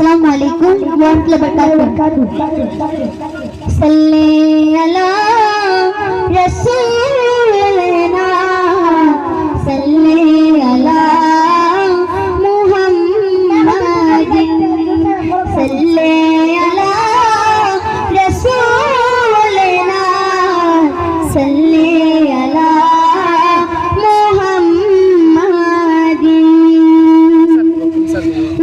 अस्सलामु अलैकुम warahmatullahi wabarakatuh। सल्ले अला रसूलना सल्ले अला मुहम्मदिन सल्ले अला रसूलना सल्ले अला मुहम्मदिन।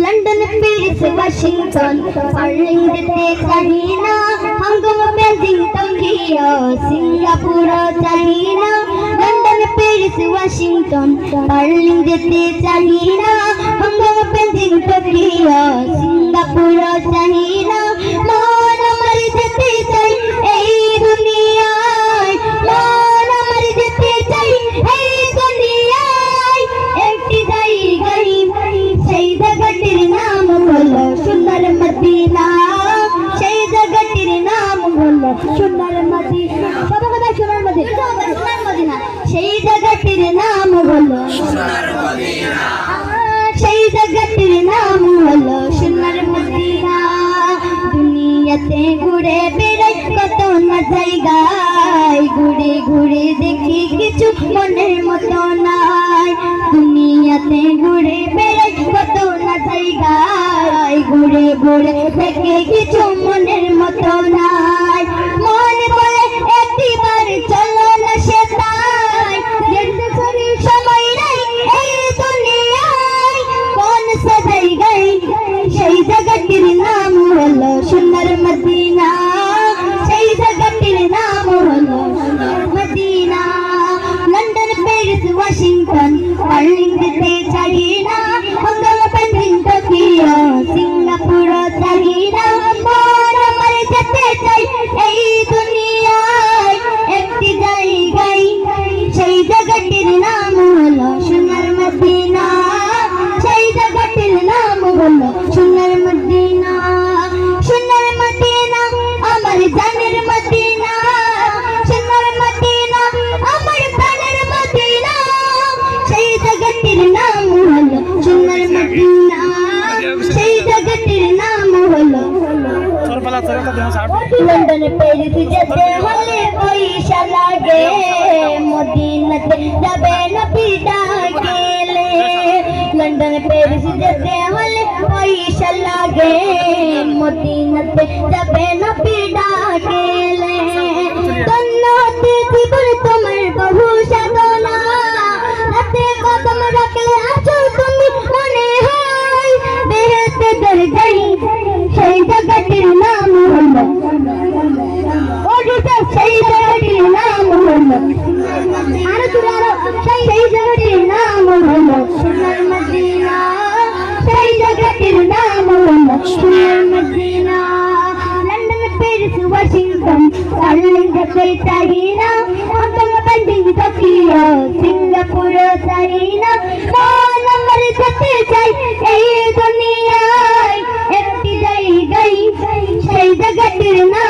लंदन पेरिस वाशिंगटन अरविंदते China Hong Kong Beijing Tokyo Singapore China. London Paris Washington अरविंदते China Hong Kong Beijing Tokyo Singapore China. मान আমার যেতে চাই এই দুনিয়ায়, মান আমার যেতে চাই এই দুনিয়ায়। একটি জায়গায় সেই জায়গাটির নাম হলো সোনার মদিনা, সেই জায়গাটির নাম হলো সোনার মদিনা। কত কথা সোনার মদিনা, সোনার মদিনা। সেই জায়গাটির নাম হলো সোনার মদিনা, সেই জায়গাটির নাম হলো সোনার মদিনা। দুনিয়াতে ঘুরে বেড়াই কত না জায়গায়, ঘুরে ঘুরে দেখি কিছু মনের মতো নাই। দুনিয়াতে ঘুরে বেড়াই কত না জায়গায়, ঘুরে ঘুরে দেখি কিছু মনের মতো নাই। মনে বলে একবার চলো না সেটাই, যেতে করি সময় নাই এই দুনিয়ায়। কোন সে জায়গায়, সেই জায়গাটির নাম হলো সোনার মদিনা, সেই জায়গাটির নাম হলো সোনার মদিনা। লন্ডন পেরিস ওয়াশিংটন আর্লিংটনে চাইনা হাংকাং বেজিং টোকিও সিঙ্গাপুর চাইনা। মন আমার যেতে চাই এই দুনিয়ায়, একটি জায়গায় সেই জায়গাটির নাম হলো সোনার মদিনা, সেই জায়গাটির নাম হলো সোনার মদিনা। সোনার মদিনা আমার জানের মদিনা, সোনার মদিনা আমার প্রাণের মদিনা। সেই জায়গাটির নাম হলো সোনার মদিনা, সেই জায়গাটির নাম হলো লন্ডনে পেরিস যেতে হলে পয়সা লাগে, মদিনাতে যাবে নবী ডাকেলে। লন্ডনে পেরিস যেতে হলে পয়সা লাগে, মদিনাতে যাবে নবী ডাকেলে। ধন্য হতে জীবন তোমার বহু সাধনা, রাতে কদম রাখলে আছো তুমি মনে হয় বেহেশতে দরজাই। সেই জায়গাটির নাম হলো ওটা, সেই জায়গাটির নাম হলো আরো জোরে আরো, সেই জায়গাটির নাম হলো সোনার মদিনা, সেই জায়গাটির নাম হলো সোনার মদিনা। লন্ডন পেরিস ওয়াশিংটন আর্লিংটনে চাইনা হাংকাং বেজিং টোকিও সিঙ্গাপুর চাইনা। মন আমার যেতে চাই এই দুনিয়ায়, একটি জায়গায় সেই জায়গাটির নাম